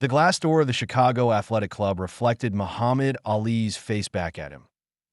The glass door of the Chicago Athletic Club reflected Muhammad Ali's face back at him.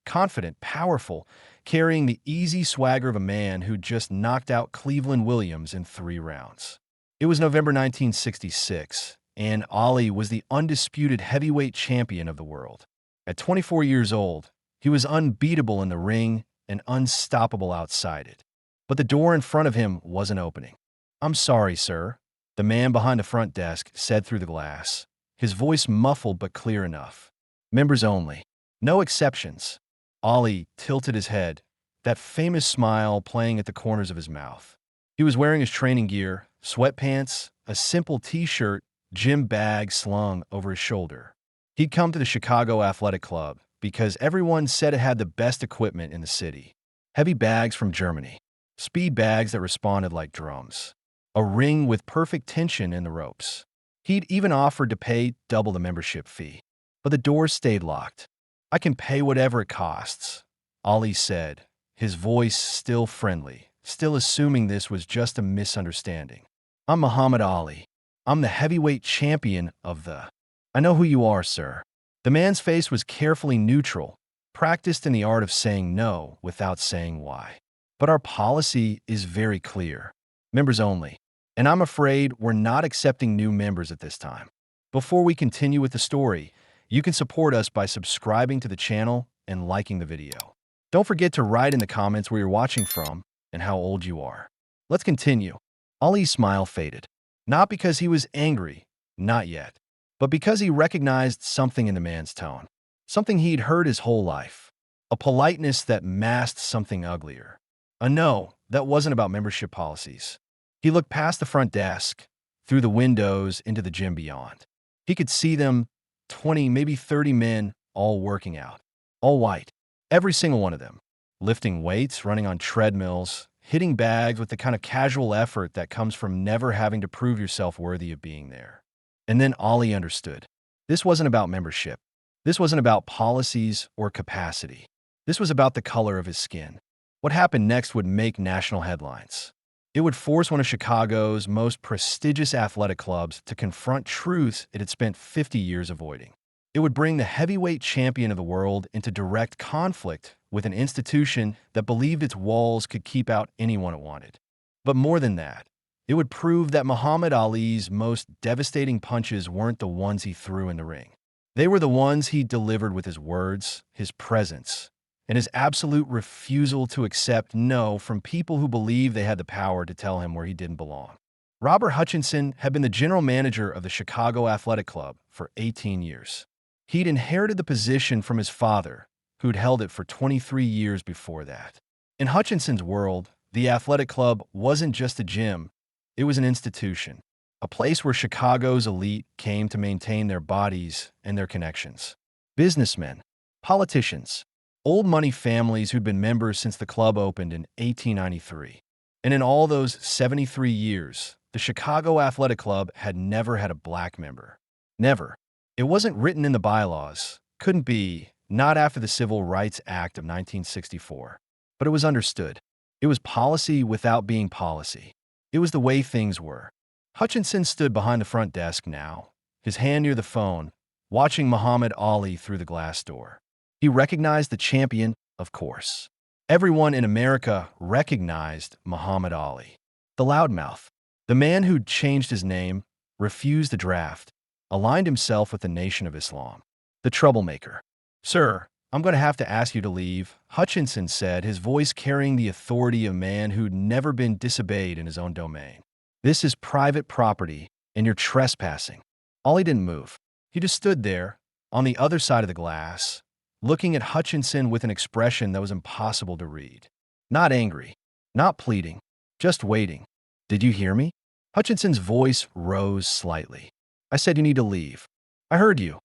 Confident, powerful, carrying the easy swagger of a man who'd just knocked out Cleveland Williams in 3 rounds. It was November 1966, and Ali was the undisputed heavyweight champion of the world. At 24 years old, he was unbeatable in the ring and unstoppable outside it. But the door in front of him wasn't opening. "I'm sorry, sir," the man behind the front desk said through the glass, his voice muffled but clear enough. "Members only. No exceptions." Ali tilted his head, that famous smile playing at the corners of his mouth. He was wearing his training gear, sweatpants, a simple t-shirt, gym bag slung over his shoulder. He'd come to the Chicago Athletic Club because everyone said it had the best equipment in the city. Heavy bags from Germany, speed bags that responded like drums, a ring with perfect tension in the ropes. He'd even offered to pay double the membership fee. But the doors stayed locked. "I can pay whatever it costs," Ali said, his voice still friendly, still assuming this was just a misunderstanding. "I'm Muhammad Ali. I'm the heavyweight champion of the—" "I know who you are, sir." The man's face was carefully neutral, practiced in the art of saying no without saying why. "But our policy is very clear. Members only. And I'm afraid we're not accepting new members at this time." Before we continue with the story, you can support us by subscribing to the channel and liking the video. Don't forget to write in the comments where you're watching from and how old you are. Let's continue. Ali's smile faded. Not because he was angry, not yet, but because he recognized something in the man's tone. Something he'd heard his whole life. A politeness that masked something uglier. A no that wasn't about membership policies. He looked past the front desk, through the windows into the gym beyond. He could see them, 20, maybe 30 men, all working out. All white. Every single one of them. Lifting weights, running on treadmills, hitting bags with the kind of casual effort that comes from never having to prove yourself worthy of being there. And then Ali understood. This wasn't about membership. This wasn't about policies or capacity. This was about the color of his skin. What happened next would make national headlines. It would force one of Chicago's most prestigious athletic clubs to confront truths it had spent 50 years avoiding. It would bring the heavyweight champion of the world into direct conflict with an institution that believed its walls could keep out anyone it wanted. But more than that, it would prove that Muhammad Ali's most devastating punches weren't the ones he threw in the ring. They were the ones he delivered with his words, his presence, and his absolute refusal to accept no from people who believed they had the power to tell him where he didn't belong. Robert Hutchinson had been the general manager of the Chicago Athletic Club for 18 years. He'd inherited the position from his father, who'd held it for 23 years before that. In Hutchinson's world, the athletic club wasn't just a gym, it was an institution, a place where Chicago's elite came to maintain their bodies and their connections. Businessmen, politicians, old money families who'd been members since the club opened in 1893. And in all those 73 years, the Chicago Athletic Club had never had a black member. Never. It wasn't written in the bylaws, couldn't be, not after the Civil Rights Act of 1964. But it was understood. It was policy without being policy. It was the way things were. Hutchinson stood behind the front desk now, his hand near the phone, watching Muhammad Ali through the glass door. He recognized the champion, of course. Everyone in America recognized Muhammad Ali. The loudmouth, the man who'd changed his name, refused the draft, aligned himself with the Nation of Islam. The troublemaker. "Sir, I'm going to have to ask you to leave," Hutchinson said, his voice carrying the authority of a man who'd never been disobeyed in his own domain. "This is private property, and you're trespassing." Ali didn't move. He just stood there, on the other side of the glass, looking at Hutchinson with an expression that was impossible to read. Not angry, not pleading, just waiting. "Did you hear me?" Hutchinson's voice rose slightly. "I said you need to leave." "I heard you,"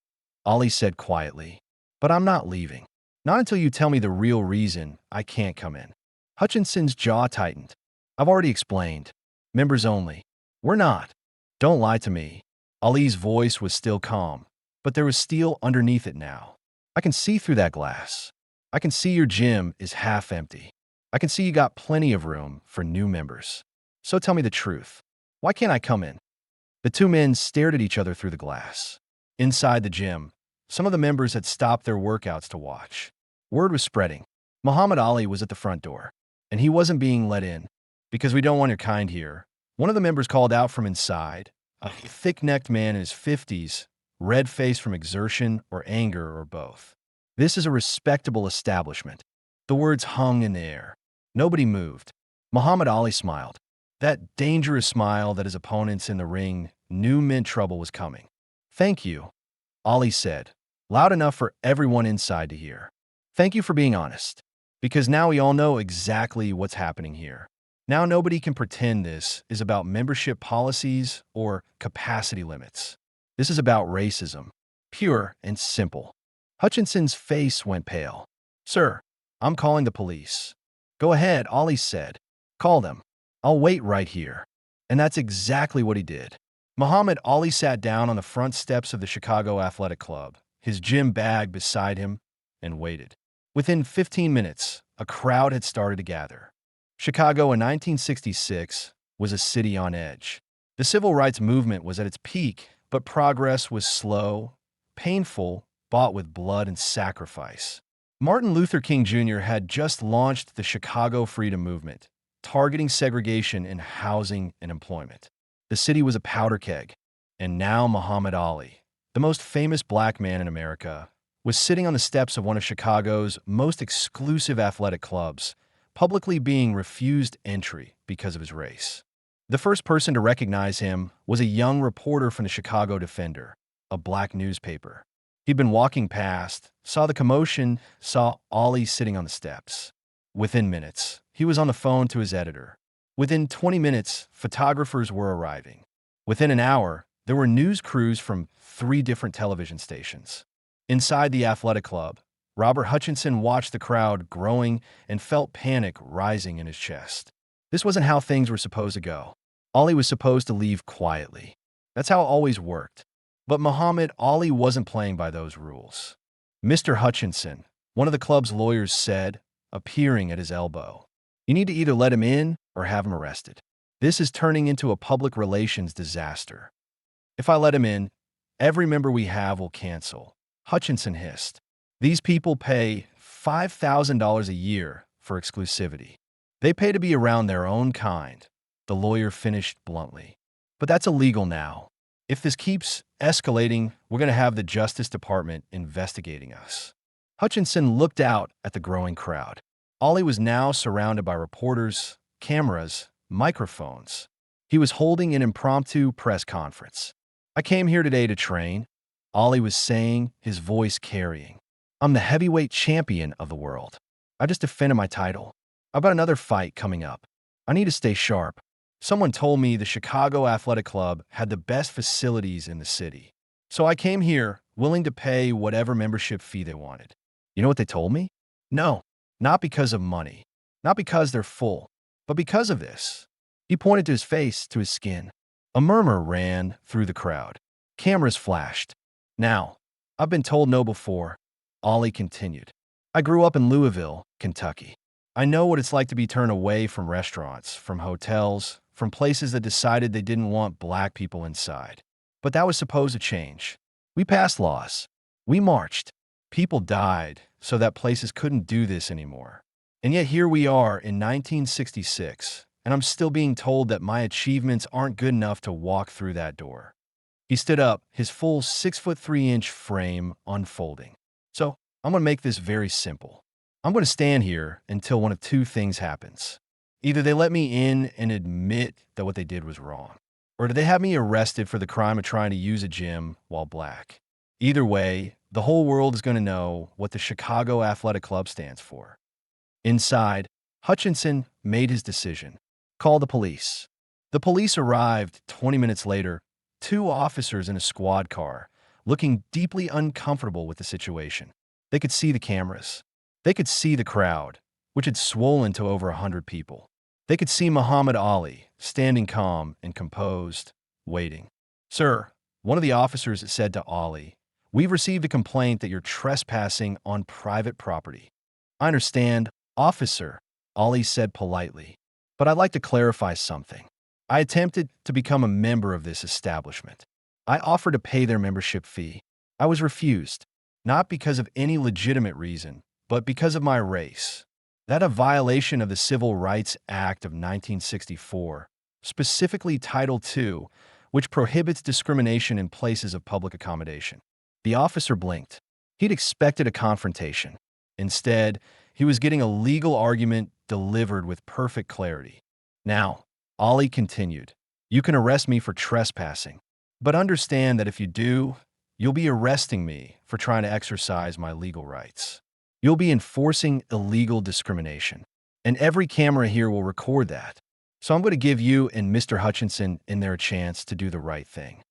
Ali said quietly. "But I'm not leaving. Not until you tell me the real reason I can't come in." Hutchinson's jaw tightened. "I've already explained. Members only. We're not." "Don't lie to me." Ali's voice was still calm, but there was steel underneath it now. "I can see through that glass. I can see your gym is half empty. I can see you got plenty of room for new members. So tell me the truth. Why can't I come in?" The two men stared at each other through the glass. Inside the gym, some of the members had stopped their workouts to watch. Word was spreading. Muhammad Ali was at the front door, and he wasn't being let in. "Because we don't want your kind here," one of the members called out from inside, a thick-necked man in his 50s, red-faced from exertion or anger or both. "This is a respectable establishment." The words hung in the air. Nobody moved. Muhammad Ali smiled. That dangerous smile that his opponents in the ring knew meant trouble was coming. "Thank you," Ali said, loud enough for everyone inside to hear. "Thank you for being honest. Because now we all know exactly what's happening here. Now nobody can pretend this is about membership policies or capacity limits. This is about racism, pure and simple." Hutchinson's face went pale. "Sir, I'm calling the police." "Go ahead," Ali said. "Call them. I'll wait right here." And that's exactly what he did. Muhammad Ali sat down on the front steps of the Chicago Athletic Club, his gym bag beside him, and waited. Within 15 minutes, a crowd had started to gather. Chicago in 1966 was a city on edge. The civil rights movement was at its peak, but progress was slow, painful, bought with blood and sacrifice. Martin Luther King Jr. had just launched the Chicago Freedom Movement, targeting segregation in housing and employment. The city was a powder keg, and now Muhammad Ali, the most famous black man in America, was sitting on the steps of one of Chicago's most exclusive athletic clubs, publicly being refused entry because of his race. The first person to recognize him was a young reporter from the Chicago Defender, a black newspaper. He'd been walking past, saw the commotion, saw Ali sitting on the steps. Within minutes, he was on the phone to his editor. Within 20 minutes, photographers were arriving. Within an hour, there were news crews from 3 different television stations. Inside the athletic club, Robert Hutchinson watched the crowd growing and felt panic rising in his chest. This wasn't how things were supposed to go. Ali was supposed to leave quietly. That's how it always worked. But Muhammad Ali wasn't playing by those rules. "Mr. Hutchinson," one of the club's lawyers said, appearing at his elbow, "you need to either let him in or have him arrested. This is turning into a public relations disaster." "If I let him in, every member we have will cancel," Hutchinson hissed. "These people pay $5,000 a year for exclusivity. They pay to be around their own kind," the lawyer finished bluntly. "But that's illegal now. If this keeps escalating, we're going to have the Justice Department investigating us." Hutchinson looked out at the growing crowd. Ali was now surrounded by reporters, cameras, microphones. He was holding an impromptu press conference. "I came here today to train," Ali was saying, his voice carrying. "I'm the heavyweight champion of the world. I just defended my title. I've got another fight coming up. I need to stay sharp. Someone told me the Chicago Athletic Club had the best facilities in the city. So I came here, willing to pay whatever membership fee they wanted." You know what they told me? No, not because of money, not because they're full, but because of this. He pointed to his face, to his skin. A murmur ran through the crowd. Cameras flashed. "Now, I've been told no before," Ali continued. "I grew up in Louisville, Kentucky. I know what it's like to be turned away from restaurants, from hotels, from places that decided they didn't want black people inside. But that was supposed to change. We passed laws. We marched. People died so that places couldn't do this anymore. And yet here we are in 1966, and I'm still being told that my achievements aren't good enough to walk through that door." He stood up, his full 6'3" frame unfolding. "So I'm going to make this very simple. I'm going to stand here until one of 2 things happens. Either they let me in and admit that what they did was wrong, or do they have me arrested for the crime of trying to use a gym while black. Either way, the whole world is going to know what the Chicago Athletic Club stands for." Inside, Hutchinson made his decision. "Call the police." The police arrived 20 minutes later, 2 officers in a squad car, looking deeply uncomfortable with the situation. They could see the cameras. They could see the crowd, which had swollen to over 100 people. They could see Muhammad Ali, standing calm and composed, waiting. "Sir," one of the officers said to Ali, "we've received a complaint that you're trespassing on private property." "I understand, officer," Ali said politely, "but I'd like to clarify something. I attempted to become a member of this establishment. I offered to pay their membership fee. I was refused, not because of any legitimate reason, but because of my race. That a violation of the Civil Rights Act of 1964, specifically Title II, which prohibits discrimination in places of public accommodation. The officer blinked. He'd expected a confrontation. Instead, he was getting a legal argument delivered with perfect clarity. Now, Ollie continued, you can arrest me for trespassing, but understand that if you do, you'll be arresting me for trying to exercise my legal rights. You'll be enforcing illegal discrimination, and every camera here will record that. So I'm going to give you and Mr. Hutchinson in there a chance to do the right thing.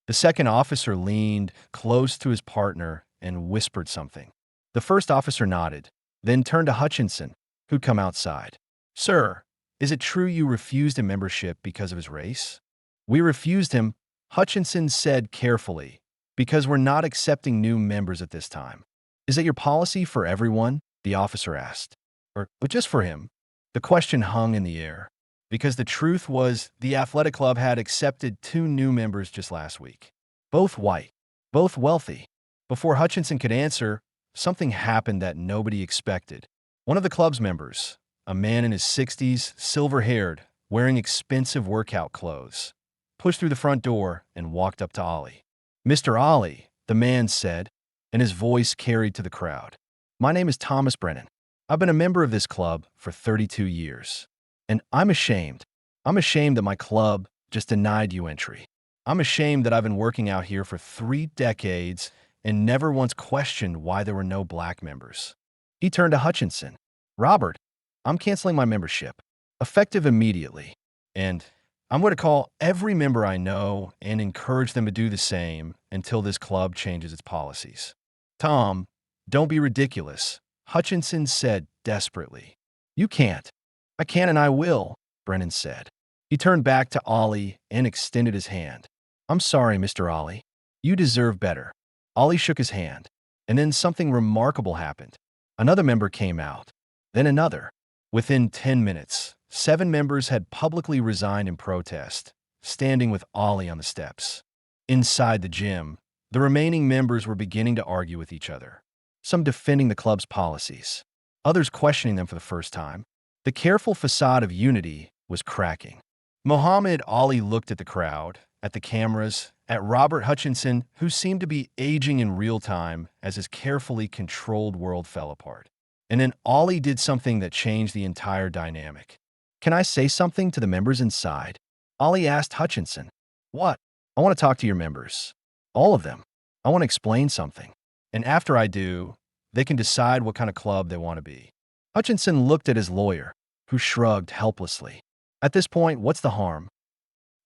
The second officer leaned close to his partner and whispered something. The first officer nodded, then turned to Hutchinson, who'd come outside. Sir, is it true you refused a membership because of his race? We refused him, Hutchinson said carefully, because we're not accepting new members at this time. Is that your policy for everyone? The officer asked. Or just for him? The question hung in the air, because the truth was the athletic club had accepted 2 new members just last week. Both white, both wealthy. Before Hutchinson could answer, something happened that nobody expected. One of the club's members, a man in his 60s, silver-haired, wearing expensive workout clothes, pushed through the front door and walked up to Ollie. Mr. Ollie, the man said, and his voice carried to the crowd. My name is Thomas Brennan. I've been a member of this club for 32 years. And I'm ashamed. I'm ashamed that my club just denied you entry. I'm ashamed that I've been working out here for 3 decades and never once questioned why there were no black members. He turned to Hutchinson. Robert, I'm canceling my membership, effective immediately. And I'm going to call every member I know and encourage them to do the same until this club changes its policies. Tom, don't be ridiculous, Hutchinson said desperately. You can't. I can and I will, Brennan said. He turned back to Ollie and extended his hand. I'm sorry, Mr. Ollie. You deserve better. Ollie shook his hand, and then something remarkable happened. Another member came out, then another. Within 10 minutes, 7 members had publicly resigned in protest, standing with Ollie on the steps. Inside the gym, the remaining members were beginning to argue with each other, some defending the club's policies, others questioning them for the first time. The careful facade of unity was cracking. Muhammad Ali looked at the crowd, at the cameras, at Robert Hutchinson, who seemed to be aging in real time as his carefully controlled world fell apart. And then Ali did something that changed the entire dynamic. Can I say something to the members inside? Ali asked Hutchinson. What? I want to talk to your members. All of them. I want to explain something. And after I do, they can decide what kind of club they want to be. Hutchinson looked at his lawyer, who shrugged helplessly. At this point, what's the harm?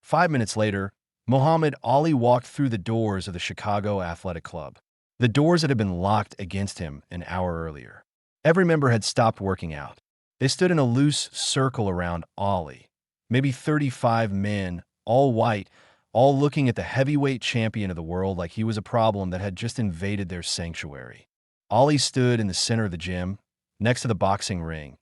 5 minutes later, Muhammad Ali walked through the doors of the Chicago Athletic Club, the doors that had been locked against him an hour earlier. Every member had stopped working out. They stood in a loose circle around Ali, maybe 35 men, all white, all looking at the heavyweight champion of the world like he was a problem that had just invaded their sanctuary. Ali stood in the center of the gym, next to the boxing ring,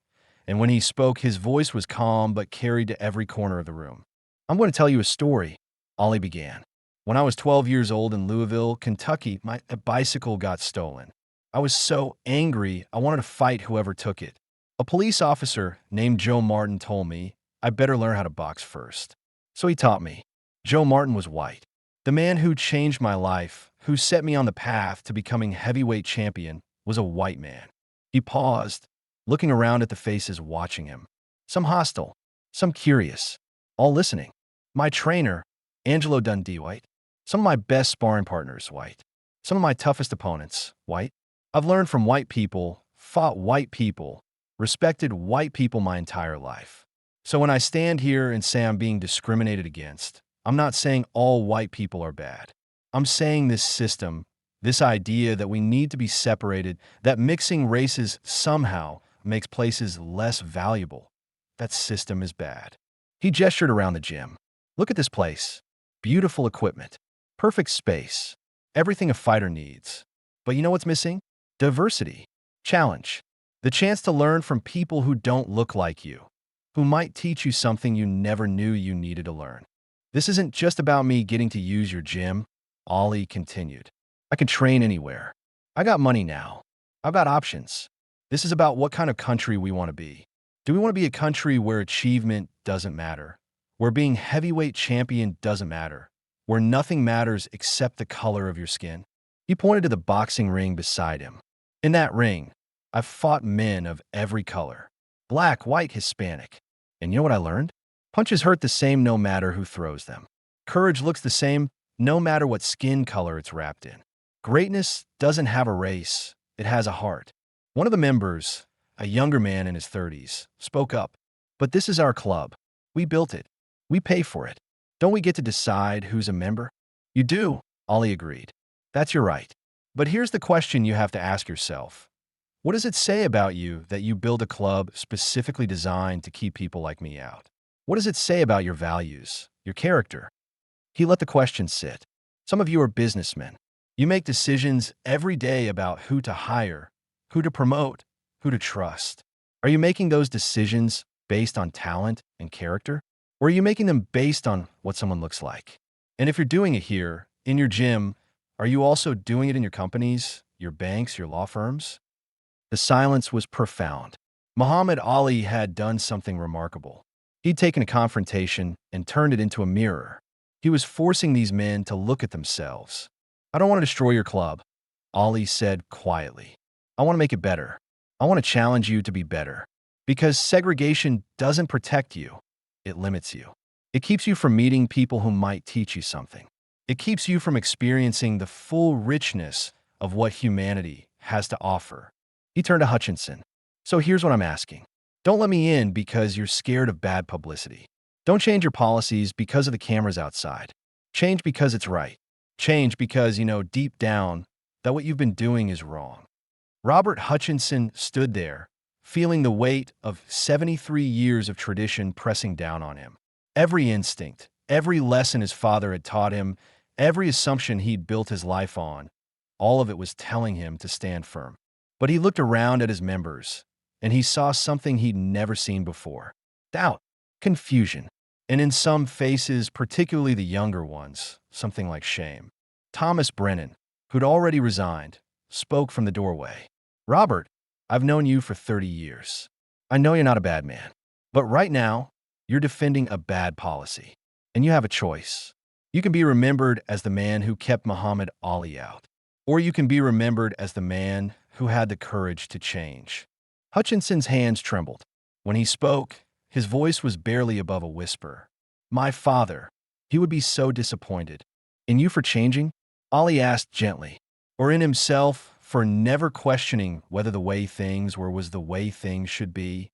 and when he spoke, his voice was calm but carried to every corner of the room. I'm going to tell you a story, Ali began. When I was 12 years old in Louisville, Kentucky, my bicycle got stolen. I was so angry, I wanted to fight whoever took it. A police officer named Joe Martin told me I better learn how to box first. So he taught me. Joe Martin was white. The man who changed my life, who set me on the path to becoming heavyweight champion, was a white man. He paused, looking around at the faces watching him. Some hostile, some curious, all listening. My trainer, Angelo Dundee, white. Some of my best sparring partners, white. Some of my toughest opponents, white. I've learned from white people, fought white people, respected white people my entire life. So when I stand here and say I'm being discriminated against, I'm not saying all white people are bad. I'm saying this system, this idea that we need to be separated, that mixing races somehow makes places less valuable, that system is bad. He gestured around the gym. Look at this place. Beautiful equipment. Perfect space. Everything a fighter needs. But you know what's missing? Diversity. Challenge. The chance to learn from people who don't look like you. who might teach you something you never knew you needed to learn. This isn't just about me getting to use your gym, Ali continued. I can train anywhere. I got money now. I've got options. This is about what kind of country we want to be. Do we want to be a country where achievement doesn't matter? Where being heavyweight champion doesn't matter? Where nothing matters except the color of your skin? He pointed to the boxing ring beside him. In that ring, I've fought men of every color. Black, white, Hispanic. And you know what I learned? Punches hurt the same no matter who throws them. Courage looks the same no matter what skin color it's wrapped in. Greatness doesn't have a race, it has a heart. One of the members, a younger man in his 30s, spoke up. But this is our club. We built it. We pay for it. Don't we get to decide who's a member? You do, Ali agreed. That's your right. But here's the question you have to ask yourself. What does it say about you that you build a club specifically designed to keep people like me out? What does it say about your values, your character? He let the question sit. Some of you are businessmen. You make decisions every day about who to hire, who to promote, who to trust. Are you making those decisions based on talent and character? Or are you making them based on what someone looks like? And if you're doing it here, in your gym, are you also doing it in your companies, your banks, your law firms? The silence was profound. Muhammad Ali had done something remarkable. He'd taken a confrontation and turned it into a mirror. He was forcing these men to look at themselves. I don't want to destroy your club, Ali said quietly. I want to make it better. I want to challenge you to be better. Because segregation doesn't protect you, it limits you. It keeps you from meeting people who might teach you something. It keeps you from experiencing the full richness of what humanity has to offer. He turned to Hutchinson. So here's what I'm asking. Don't let me in because you're scared of bad publicity. Don't change your policies because of the cameras outside. Change because it's right. Change because you know deep down that what you've been doing is wrong. Robert Hutchinson stood there, feeling the weight of 73 years of tradition pressing down on him. Every instinct, every lesson his father had taught him, every assumption he'd built his life on, all of it was telling him to stand firm. But he looked around at his members, and he saw something he'd never seen before. Doubt, confusion, and in some faces, particularly the younger ones, something like shame. Thomas Brennan, who'd already resigned, spoke from the doorway. Robert, I've known you for 30 years. I know you're not a bad man. But right now, you're defending a bad policy. And you have a choice. You can be remembered as the man who kept Muhammad Ali out. Or you can be remembered as the man who had the courage to change. Hutchinson's hands trembled. When he spoke, his voice was barely above a whisper. My father, he would be so disappointed. In you for changing? Ali asked gently. Or in himself for never questioning whether the way things were was the way things should be?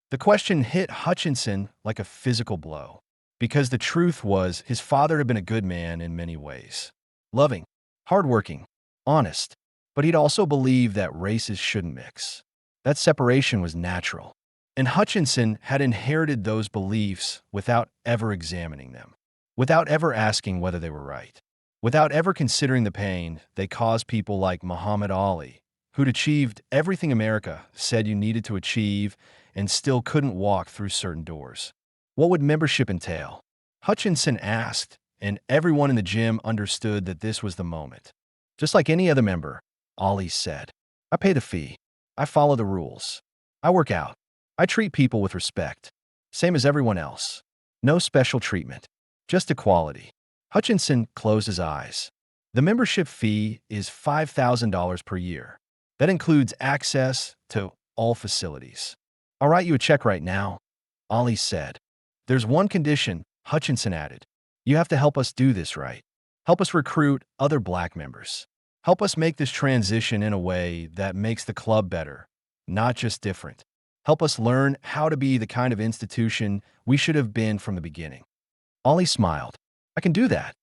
The question hit Hutchinson like a physical blow. Because the truth was his father had been a good man in many ways. Loving, hardworking, honest. But he'd also believed that races shouldn't mix. That separation was natural. And Hutchinson had inherited those beliefs without ever examining them, without ever asking whether they were right, without ever considering the pain they caused people like Muhammad Ali, who'd achieved everything America said you needed to achieve and still couldn't walk through certain doors. What would membership entail? Hutchinson asked, and everyone in the gym understood that this was the moment. Just like any other member, Ali said, I pay the fee. I follow the rules. I work out. I treat people with respect. Same as everyone else. No special treatment. Just equality. Hutchinson closed his eyes. The membership fee is $5,000 per year. That includes access to all facilities. I'll write you a check right now, Ali said. There's one condition, Hutchinson added. You have to help us do this right. Help us recruit other black members. Help us make this transition in a way that makes the club better, not just different. Help us learn how to be the kind of institution we should have been from the beginning. Ali smiled. I can do that.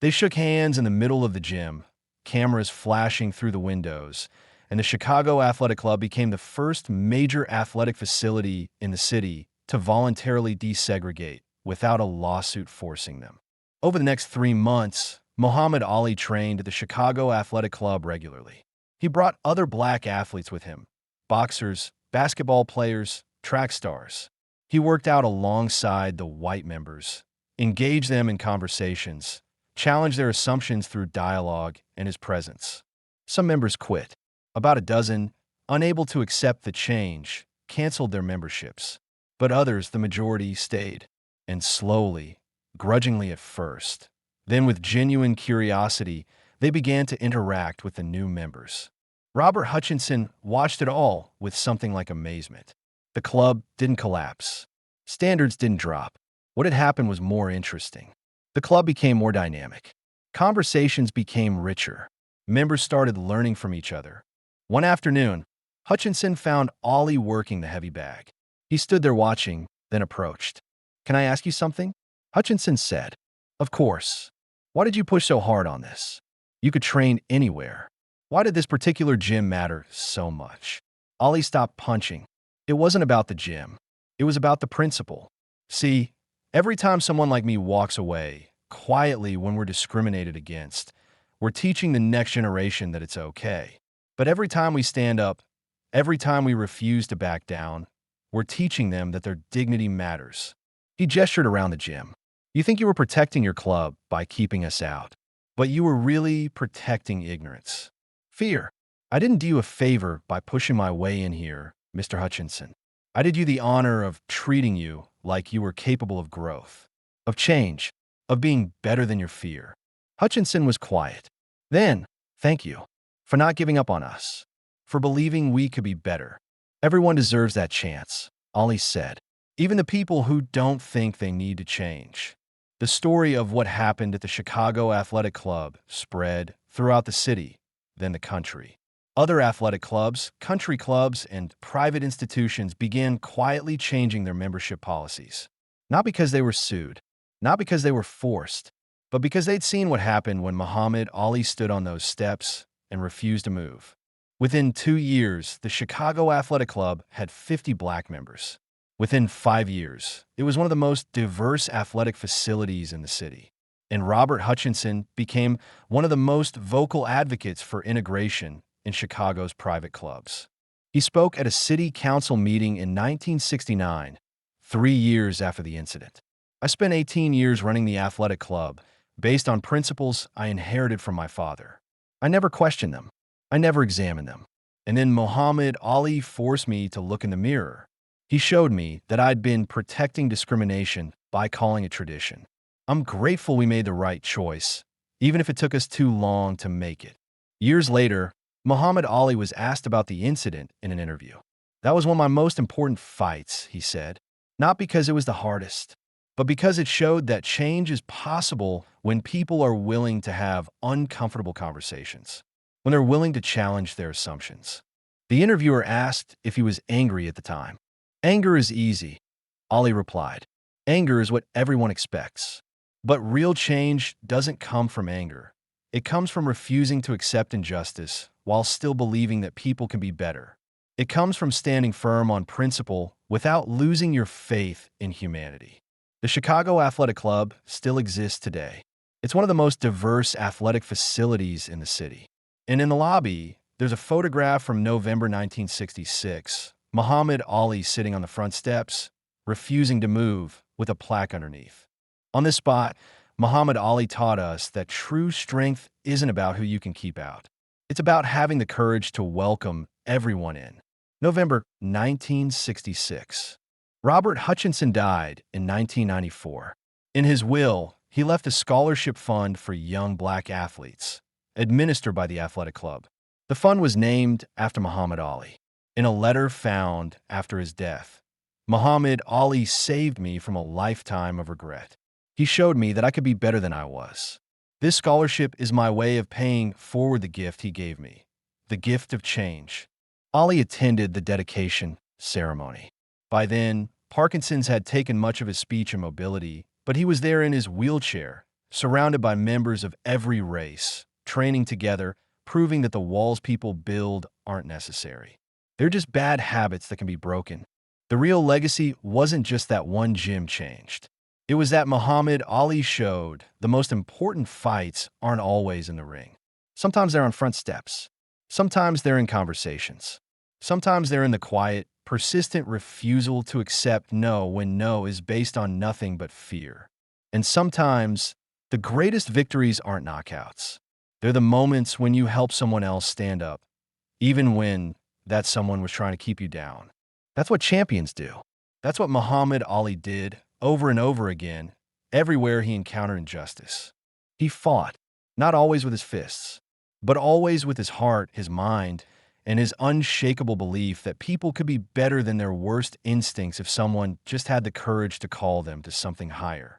They shook hands in the middle of the gym, cameras flashing through the windows, and the Chicago Athletic Club became the first major athletic facility in the city to voluntarily desegregate without a lawsuit forcing them. Over the next 3 months, Muhammad Ali trained at the Chicago Athletic Club regularly. He brought other black athletes with him, boxers, basketball players, track stars. He worked out alongside the white members, engaged them in conversations, challenged their assumptions through dialogue and his presence. Some members quit. About a dozen, unable to accept the change, canceled their memberships. But others, the majority, stayed. And slowly, grudgingly at first, then with genuine curiosity, they began to interact with the new members. Robert Hutchinson watched it all with something like amazement. The club didn't collapse. Standards didn't drop. What had happened was more interesting. The club became more dynamic. Conversations became richer. Members started learning from each other. One afternoon, Hutchinson found Ollie working the heavy bag. He stood there watching, then approached. "Can I ask you something?" Hutchinson said. "Of course. Why did you push so hard on this? You could train anywhere. Why did this particular gym matter so much?" Ollie stopped punching. It wasn't about the gym. It was about the principle. "See, every time someone like me walks away, quietly when we're discriminated against, we're teaching the next generation that it's okay. But every time we stand up, every time we refuse to back down, we're teaching them that their dignity matters." He gestured around the gym. "You think you were protecting your club by keeping us out, but you were really protecting ignorance. Fear. I didn't do you a favor by pushing my way in here, Mr. Hutchinson. I did you the honor of treating you like you were capable of growth, of change, of being better than your fear." Hutchinson was quiet. "Then, thank you for not giving up on us, for believing we could be better. Everyone deserves that chance," Ollie said. "Even the people who don't think they need to change." The story of what happened at the Chicago Athletic Club spread throughout the city, then the country. Other athletic clubs, country clubs, and private institutions began quietly changing their membership policies. Not because they were sued, not because they were forced, but because they'd seen what happened when Muhammad Ali stood on those steps and refused to move. Within 2 years, the Chicago Athletic Club had 50 black members. Within 5 years, it was one of the most diverse athletic facilities in the city. And Robert Hutchinson became one of the most vocal advocates for integration in Chicago's private clubs. He spoke at a city council meeting in 1969, 3 years after the incident. "I spent 18 years running the athletic club based on principles I inherited from my father. I never questioned them. I never examined them. And then Muhammad Ali forced me to look in the mirror. He showed me that I'd been protecting discrimination by calling it tradition. I'm grateful we made the right choice, even if it took us too long to make it." Years later, Muhammad Ali was asked about the incident in an interview. "That was one of my most important fights," he said. "Not because it was the hardest, but because it showed that change is possible when people are willing to have uncomfortable conversations, when they're willing to challenge their assumptions." The interviewer asked if he was angry at the time. "Anger is easy," Ali replied. "Anger is what everyone expects. But real change doesn't come from anger. It comes from refusing to accept injustice while still believing that people can be better. It comes from standing firm on principle without losing your faith in humanity." The Chicago Athletic Club still exists today. It's one of the most diverse athletic facilities in the city. And in the lobby, there's a photograph from November 1966, Muhammad Ali sitting on the front steps, refusing to move, with a plaque underneath. On this spot, Muhammad Ali taught us that true strength isn't about who you can keep out. It's about having the courage to welcome everyone in. November 1966. Robert Hutchinson died in 1994. In his will, he left a scholarship fund for young black athletes, administered by the athletic club. The fund was named after Muhammad Ali. In a letter found after his death, "Muhammad Ali saved me from a lifetime of regret. He showed me that I could be better than I was. This scholarship is my way of paying forward the gift he gave me, the gift of change." Ali attended the dedication ceremony. By then, Parkinson's had taken much of his speech and mobility, but he was there in his wheelchair, surrounded by members of every race, training together, proving that the walls people build aren't necessary. They're just bad habits that can be broken. The real legacy wasn't just that one gym changed. It was that Muhammad Ali showed the most important fights aren't always in the ring. Sometimes they're on front steps. Sometimes they're in conversations. Sometimes they're in the quiet, persistent refusal to accept no when no is based on nothing but fear. And sometimes the greatest victories aren't knockouts. They're the moments when you help someone else stand up, even when that someone was trying to keep you down. That's what champions do. That's what Muhammad Ali did over and over again, everywhere he encountered injustice. He fought, not always with his fists, but always with his heart, his mind, and his unshakable belief that people could be better than their worst instincts if someone just had the courage to call them to something higher.